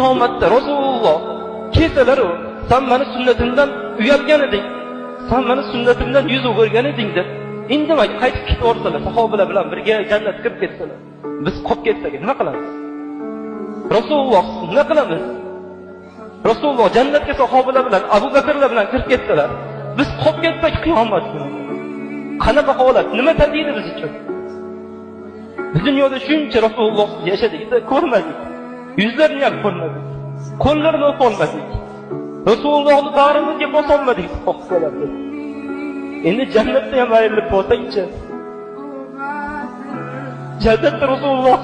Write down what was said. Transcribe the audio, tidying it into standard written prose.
qiyomatda Rasululloh kelsalar, sen meni sunnatimdan uyalgan eding, sen meni sunnatimdan yuz o'girgan eding deb indamay qaytib ketaversalar, sahobalar bilan birga jannatga kirib ketsalar, biz qolib ketsak nima qilamiz? Rasululloh nima qilamiz? Rasululloh jannatga sahobalar bilan Abu Bakrlar bilan kirib ketsalar, biz qolib ketsak qiyomat kuni. Qanaqa holat, nima tadbiri biz uchun? Biz dunyoda shuncha Rasululloh yashadik, ko'rmadik. Yuzlarini ham ko'rmadik. Qo'llarini o'polmadik. Rasulullohni bag'rimizga bosolmadik xohlalarga. Endi jannatda ham ayrilib bo'lsak-chi. Jannatda Rasululloh